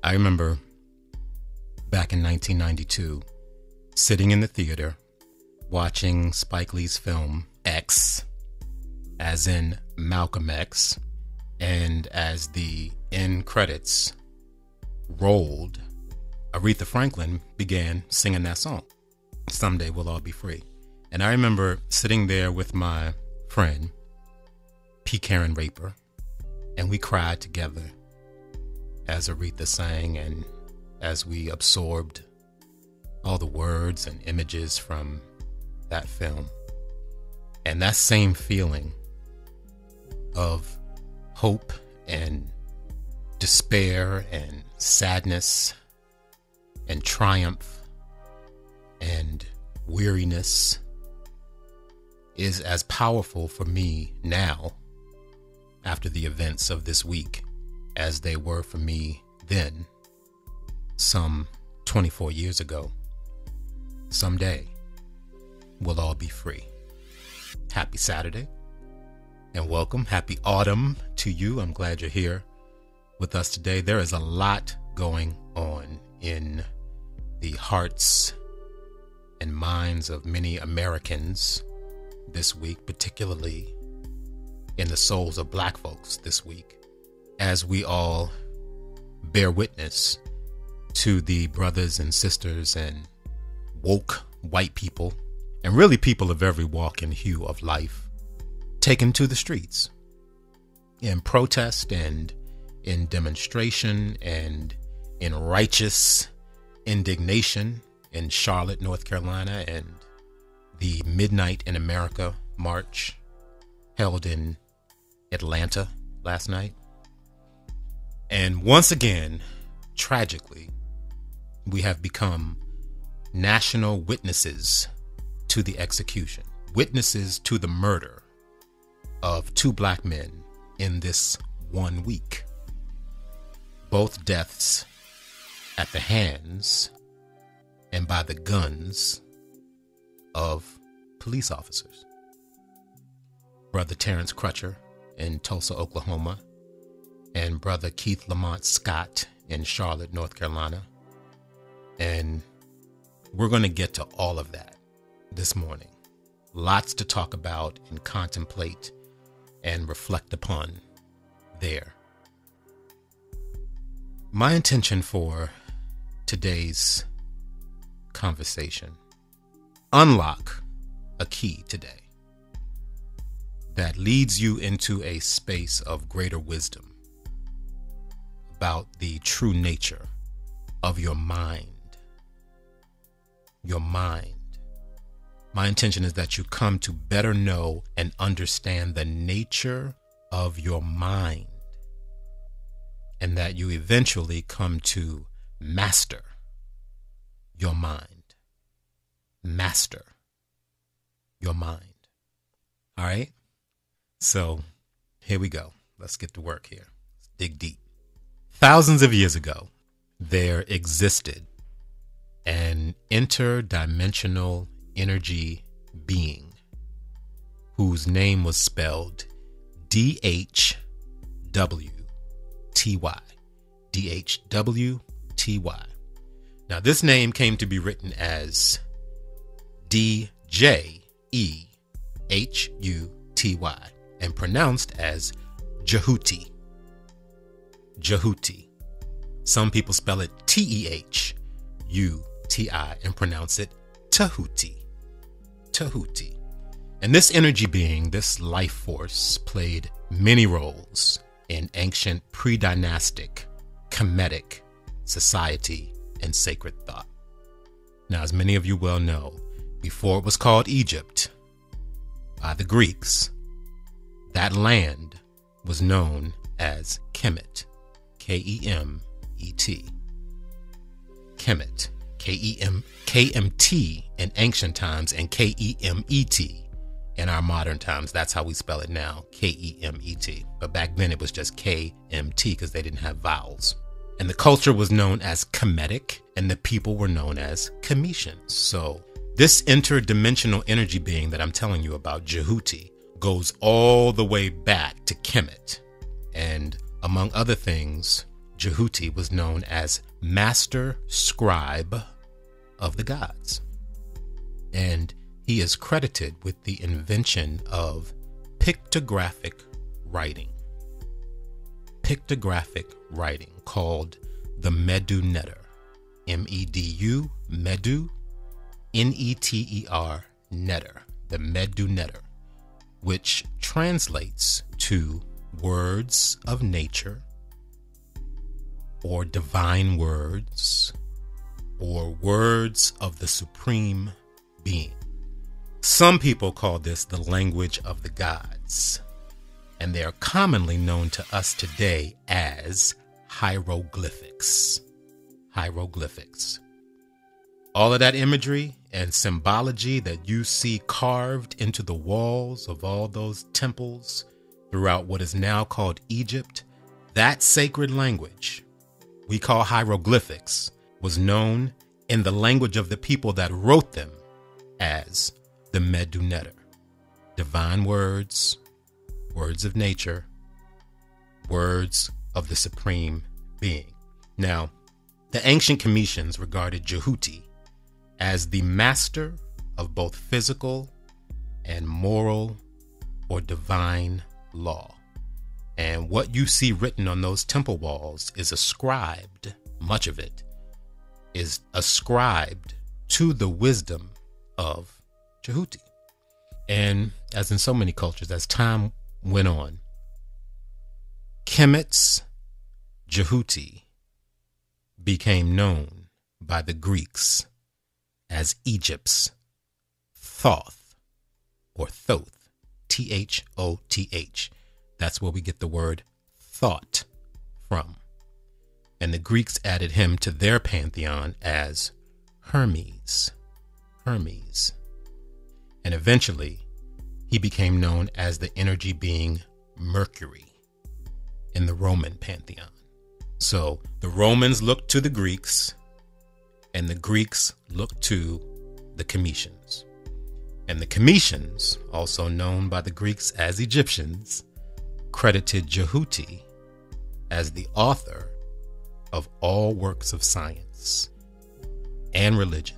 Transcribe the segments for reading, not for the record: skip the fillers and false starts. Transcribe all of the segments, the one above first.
I remember back in 1992, sitting in the theater, watching Spike Lee's film X, as in Malcolm X, and as the end credits rolled, Aretha Franklin began singing that song, Someday We'll All Be Free. And I remember sitting there with my friend, P. Karen Raper, and we cried together as Aretha sang and as we absorbed all the words and images from that film. And that same feeling of hope and despair and sadness and triumph and weariness is as powerful for me now after the events of this week as they were for me then, some 24 years ago. Someday we'll all be free. Happy Saturday and welcome. Happy autumn to you. I'm glad you're here with us today. There is a lot going on in the hearts and minds of many Americans this week, particularly in the souls of Black folks this week, as we all bear witness to the brothers and sisters and woke white people, and really people of every walk and hue of life, taken to the streets in protest and in demonstration and in righteous indignation in Charlotte, North Carolina, and the Midnight in America march held in Atlanta last night. And once again, tragically, we have become national witnesses to the execution, witnesses to the murder of 2 Black men in this 1 week. Both deaths at the hands and by the guns of police officers. Brother Terrence Crutcher in Tulsa, Oklahoma, and Brother Keith Lamont Scott in Charlotte, North Carolina. And we're going to get to all of that this morning. Lots to talk about and contemplate and reflect upon there. My intention for today's conversation, unlock a key today that leads you into a space of greater wisdom about the true nature of your mind. Your mind. My intention is that you come to better know and understand the nature of your mind, and that you eventually come to master your mind. Master your mind. All right? So here we go. Let's get to work here. Let's dig deep. Thousands of years ago, there existed an interdimensional energy being whose name was spelled DHWTY. DHWTY. Now, this name came to be written as DJEHUTY and pronounced as Djehuti. Djehuti. Some people spell it TEHUTI and pronounce it tehuti. Tehuti. And this energy being, this life force, played many roles in ancient pre-dynastic Kemetic society and sacred thought. Now, as many of you well know, before it was called Egypt by the Greeks, that land was known as Kemet. K-E-M-E-T. Kemet. KMT in ancient times and K-E-M-E-T in our modern times. That's how we spell it now, K-E-M-E-T. But back then it was just K-M-T because they didn't have vowels. And the culture was known as Kemetic and the people were known as Kemetians. So this interdimensional energy being that I'm telling you about, Djehuti, goes all the way back to Kemet. And among other things, Djehuti was known as Master Scribe of the Gods. And he is credited with the invention of pictographic writing. Pictographic writing called the Medu Neter. M-E-D-U, Medu, N-E-T-E-R, Neter. The Medu Neter, which translates to words of nature, or divine words, or words of the supreme being. Some people call this the language of the gods, and they are commonly known to us today as hieroglyphics. Hieroglyphics. All of that imagery and symbology that you see carved into the walls of all those temples throughout what is now called Egypt, that sacred language we call hieroglyphics was known in the language of the people that wrote them as the Medu Neter. Divine words, words of nature, words of the supreme being. Now, the ancient Kemetians regarded Djehuti as the master of both physical and moral or divine law. And what you see written on those temple walls is ascribed, much of it is ascribed to the wisdom of Djehuti. And as in so many cultures, as time went on, Kemet's Djehuti became known by the Greeks as Egypt's thoth, or thoth, T-H-O-T-H. That's where we get the word thought from. And the Greeks added him to their pantheon as Hermes. Hermes. And eventually, he became known as the energy being Mercury in the Roman pantheon. So the Romans looked to the Greeks, and the Greeks looked to the Kemetians. And the Kemetians, also known by the Greeks as Egyptians, credited Djehuti as the author of all works of science and religion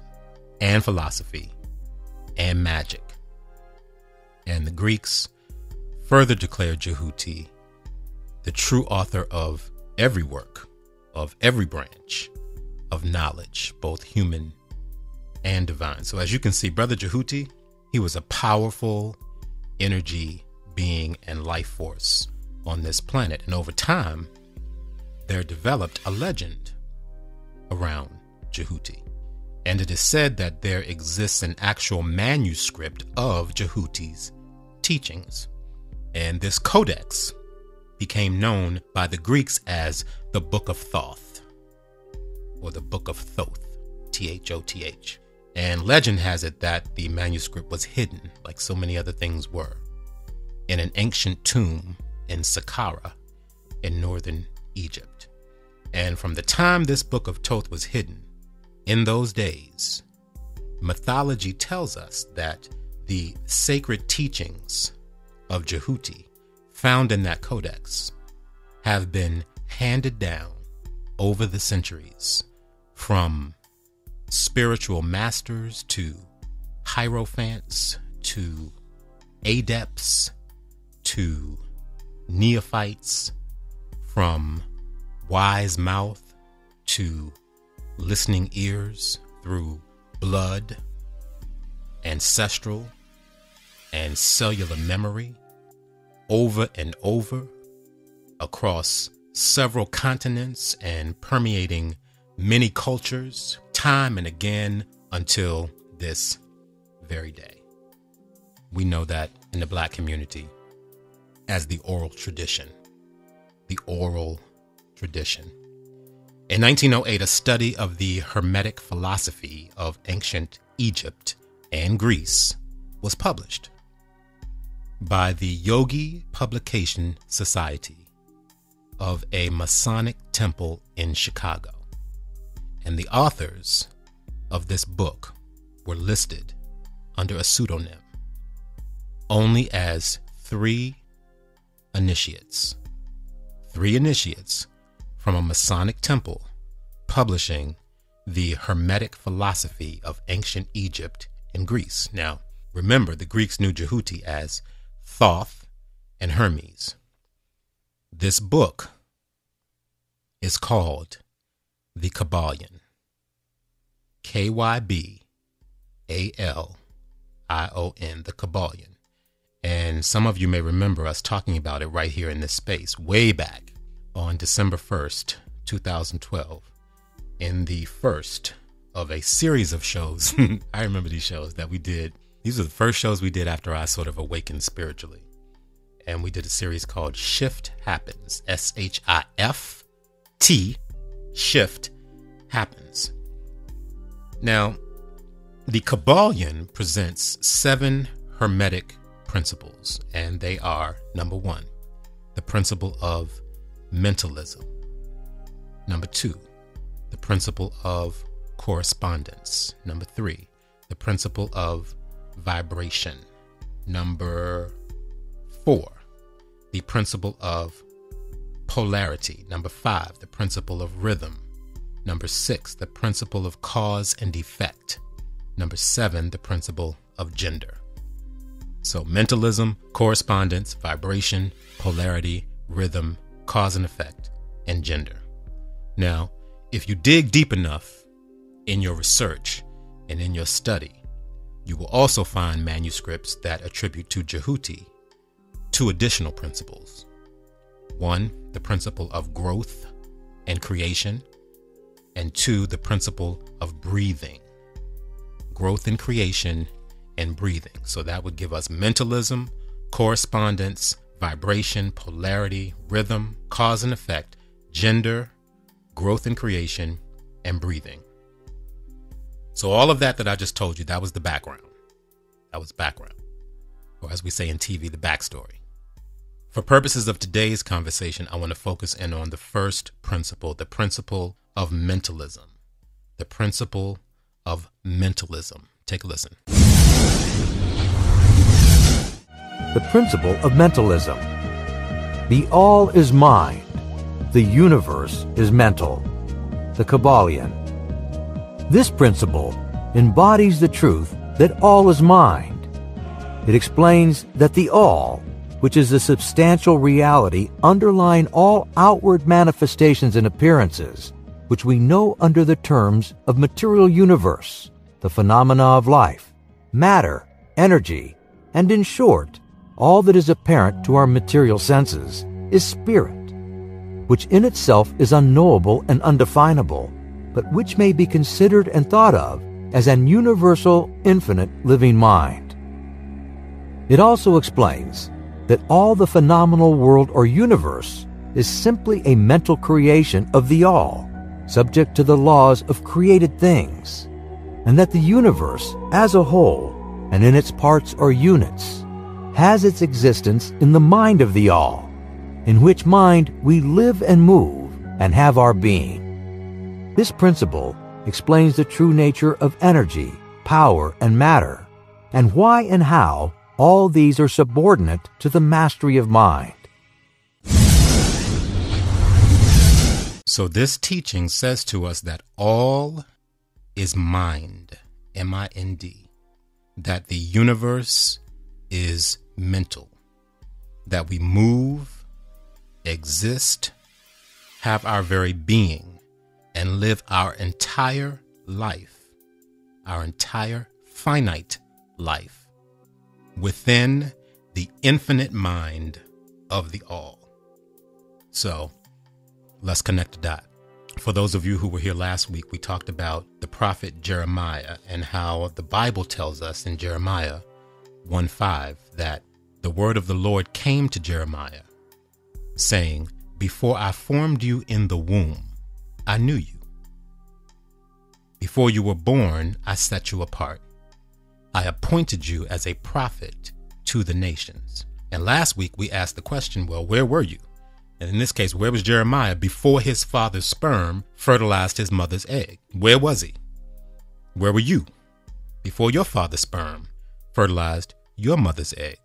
and philosophy and magic. And the Greeks further declared Djehuti the true author of every work, of every branch of knowledge, both human and divine. So as you can see, Brother Djehuti, he was a powerful energy being and life force on this planet. And over time, there developed a legend around Djehuti. And it is said that there exists an actual manuscript of Djehuti's teachings. And this codex became known by the Greeks as the Book of Thoth, or the Book of Thoth, T-H-O-T-H. And legend has it that the manuscript was hidden, like so many other things were, in an ancient tomb in Saqqara in northern Egypt. And from the time this Book of Thoth was hidden, in those days, mythology tells us that the sacred teachings of Djehuti found in that codex have been handed down over the centuries from spiritual masters to hierophants to adepts to neophytes, from wise mouth to listening ears, through blood, ancestral, and cellular memory, over and over, across several continents and permeating many cultures, time and again, until this very day. We know that in the Black community as the oral tradition. The oral tradition. In 1908, a study of the Hermetic philosophy of ancient Egypt and Greece was published by the Yogi Publication Society of a Masonic temple in Chicago. And the authors of this book were listed under a pseudonym only as three initiates from a Masonic temple publishing the Hermetic philosophy of ancient Egypt and Greece. Now, remember, the Greeks knew Djehuti as Thoth and Hermes. This book is called the Kybalion. KYBALION, the Kybalion. And some of you may remember us talking about it right here in this space way back on December 1st, 2012, in the first of a series of shows. I remember these shows that we did. These were the first shows we did after I sort of awakened spiritually. And we did a series called Shift Happens, SHIFT, Shift Happens. Now, the Kybalion presents 7 Hermetic principles, and they are: number 1, the principle of mentalism; number 2, the principle of correspondence; number 3, the principle of vibration; number 4, the principle of polarity; number 5, the principle of rhythm; number 6, the principle of cause and effect; number 7, the principle of gender. So mentalism, correspondence, vibration, polarity, rhythm, cause and effect, and gender. Now, if you dig deep enough in your research and in your study, you will also find manuscripts that attribute to Djehuti 2 additional principles. 1, the principle of growth and creation, and 2, the principle of breathing. Growth and creation and breathing. So that would give us mentalism, correspondence, vibration, polarity, rhythm, cause and effect, gender, growth and creation, and breathing. So all of that I just told you, that was the background. That was background. Or as we say in TV, the backstory. For purposes of today's conversation, I want to focus in on the first principle, the principle of mentalism. The principle of mentalism. Take a listen. The principle of mentalism. The all is mind. The universe is mental. The Kybalion. This principle embodies the truth that all is mind. It explains that the all, which is the substantial reality underlying all outward manifestations and appearances, which we know under the terms of material universe, the phenomena of life, matter, energy, and in short, all that is apparent to our material senses, is spirit, which in itself is unknowable and undefinable, but which may be considered and thought of as an universal, infinite living mind. It also explains that all the phenomenal world or universe is simply a mental creation of the all, subject to the laws of created things, and that the universe as a whole, and in its parts or units, has its existence in the mind of the all, in which mind we live and move and have our being. This principle explains the true nature of energy, power, and matter, and why and how all these are subordinate to the mastery of mind. So this teaching says to us that all is mind, M-I-N-D, that the universe is mental, that we move, exist, have our very being, and live our entire life, our entire finite life, within the infinite mind of the all. So let's connect the dot. For those of you who were here last week, we talked about the prophet Jeremiah and how the Bible tells us in Jeremiah 1:5 that the word of the Lord came to Jeremiah, saying, "Before I formed you in the womb, I knew you. Before you were born, I set you apart. I appointed you as a prophet to the nations." And last week we asked the question, well, where were you? And in this case, where was Jeremiah before his father's sperm fertilized his mother's egg? Where was he? Where were you before your father's sperm fertilized your mother's egg?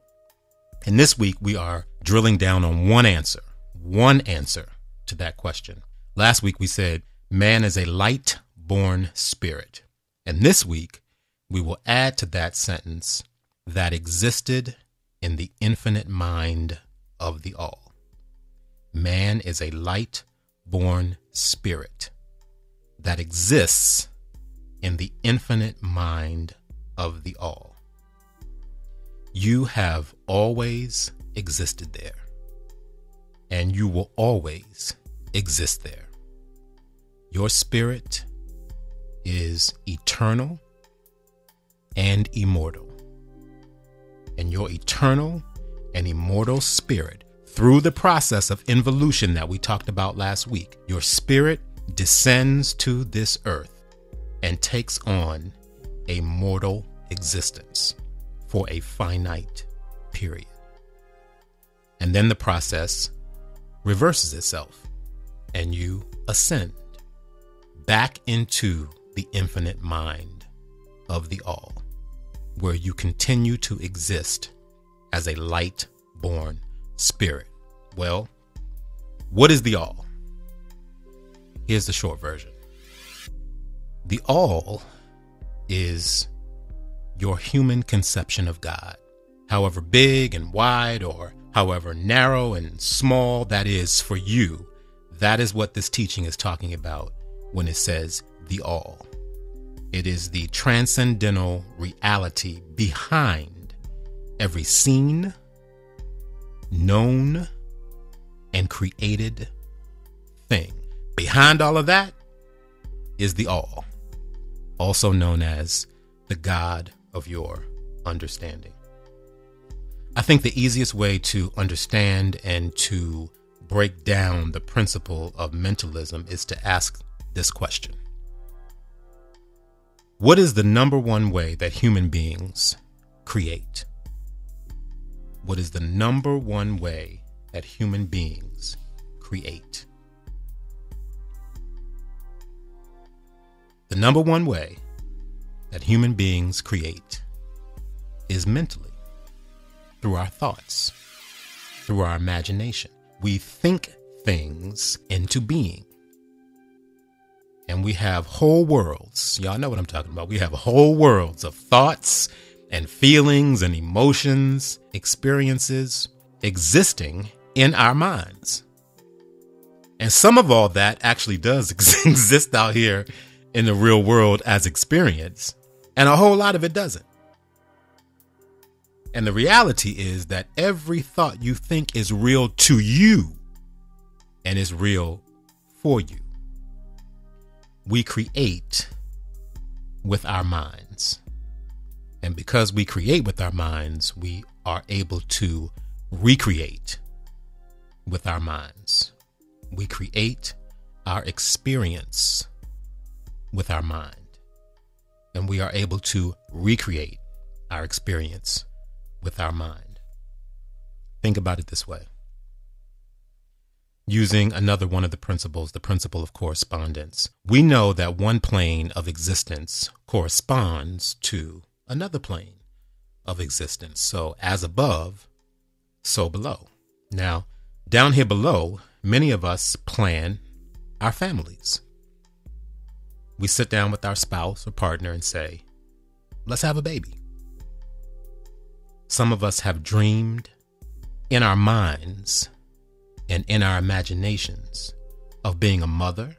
And this week we are drilling down on one answer to that question. Last week we said man is a light-born spirit. And this week we will add to that sentence that existed in the infinite mind of the all. Man is a light-born spirit that exists in the infinite mind of the all. You have always existed there, and you will always exist there. Your spirit is eternal and immortal. And your eternal and immortal spirit, through the process of involution that we talked about last week, your spirit descends to this earth and takes on a mortal existence for a finite period. And then the process reverses itself and you ascend back into the infinite mind of the all, where you continue to exist as a light-born spirit. Well, what is the all? Here's the short version. The all is your human conception of God. However big and wide or however narrow and small that is for you, that is what this teaching is talking about when it says the all. It is the transcendental reality behind every seen, known, and created thing. Behind all of that is the all, also known as the God of your understanding. I think the easiest way to understand and to break down the principle of mentalism is to ask this question. What is the number one way that human beings create? What is the number one way that human beings create? The number one way that human beings create is mentally, through our thoughts, through our imagination. We think things into being. And we have whole worlds. Y'all know what I'm talking about. We have whole worlds of thoughts and feelings and emotions, experiences existing in our minds. And some of all that actually does exist out here in the real world as experience. And a whole lot of it doesn't. And the reality is that every thought you think is real to you and is real for you. We create with our minds. And because we create with our minds, we are able to recreate with our minds. We create our experience with our mind. And we are able to recreate our experience with our mind. Think about it this way. Using another one of the principles, the principle of correspondence, we know that one plane of existence corresponds to another plane of existence. So as above, so below. Now, down here below, many of us plan our families. We sit down with our spouse or partner and say, let's have a baby. Some of us have dreamed in our minds and in our imaginations of being a mother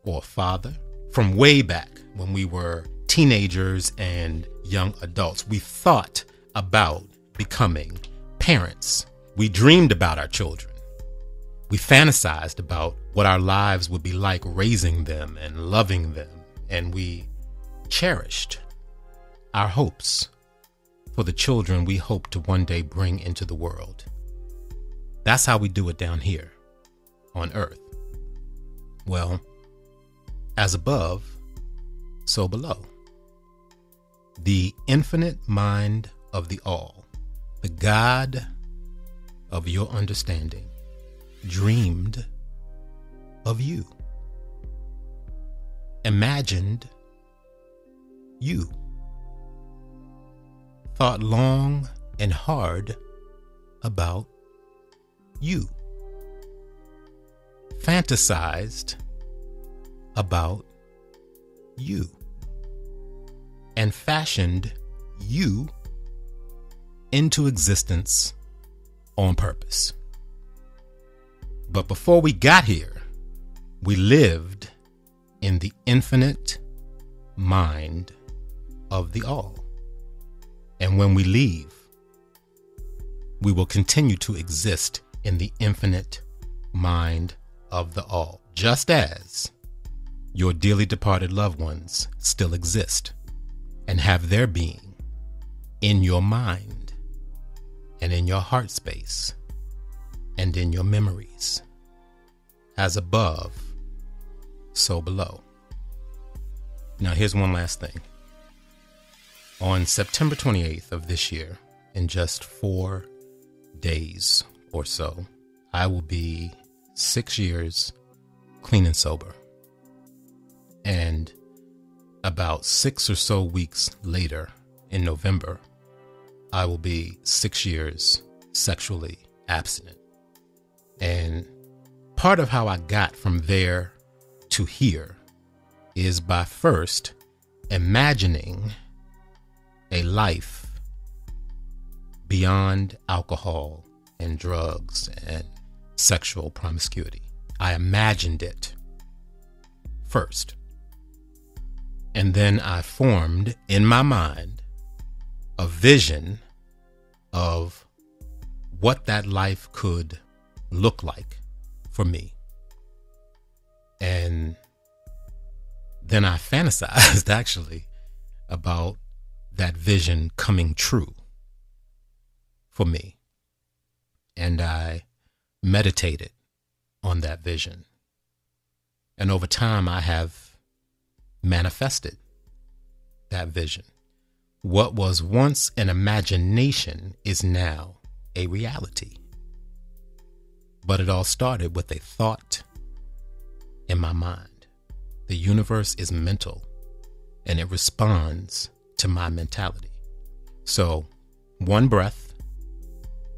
or a father from way back when we were teenagers and young adults. We thought about becoming parents. We dreamed about our children. We fantasized about what our lives would be like raising them and loving them. And we cherished our hopes for the children we hope to one day bring into the world. That's how we do it down here on earth. Well, as above, so below. The infinite mind of the all, the God of your understanding, dreamed of you, imagined you, thought long and hard about you, fantasized about you and fashioned you into existence on purpose. But before we got here, we lived in the infinite mind of the all. And when we leave, we will continue to exist in the infinite mind of the all, just as your dearly departed loved ones still exist and have their being in your mind and in your heart space and in your memories. As above, so below. Now here's one last thing. On September 28th of this year, in just 4 days or so, I will be 6 years clean and sober. And about 6 or so weeks later, in November, I will be 6 years sexually abstinent. And part of how I got from there to here is by first imagining a life beyond alcohol and drugs and sexual promiscuity. I imagined it first. And then I formed in my mind a vision of what that life could look like for me. And then I fantasized actually about that vision coming true for me. And I meditated on that vision. And over time, I have manifested that vision. What was once an imagination is now a reality. But it all started with a thought in my mind. The universe is mental, and it responds to my mentality. So, one breath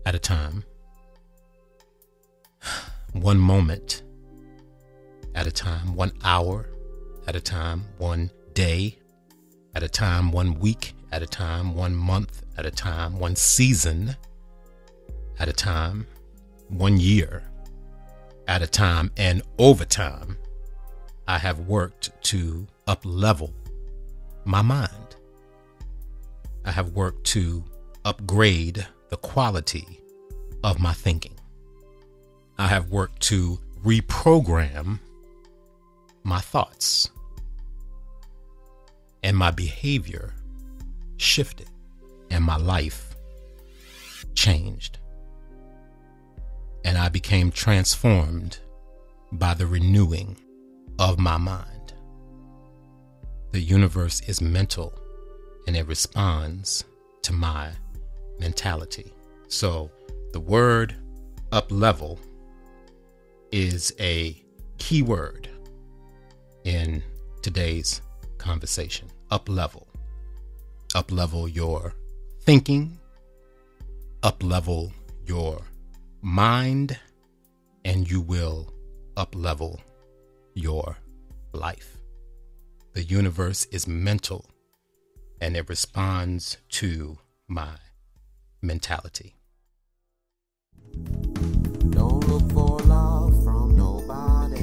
at a time, one moment at a time, 1 hour at a time, 1 day at a time, 1 week at a time, 1 month at a time, 1 season at a time, 1 year at a time, and over time, I have worked to uplevel my mind. I have worked to upgrade the quality of my thinking. I have worked to reprogram my thoughts, and my behavior shifted, and my life changed. And I became transformed by the renewing of my mind. The universe is mental, and it responds to my mentality. So the word uplevel is a key word in today's conversation. Uplevel. Uplevel your thinking, uplevel your mind, and you will uplevel your life. The universe is mental, and it responds to my mentality. Don't look for love from nobody.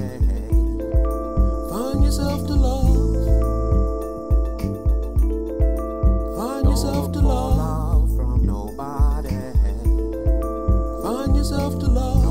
Find yourself to love. Find yourself to love from nobody. Find yourself to love.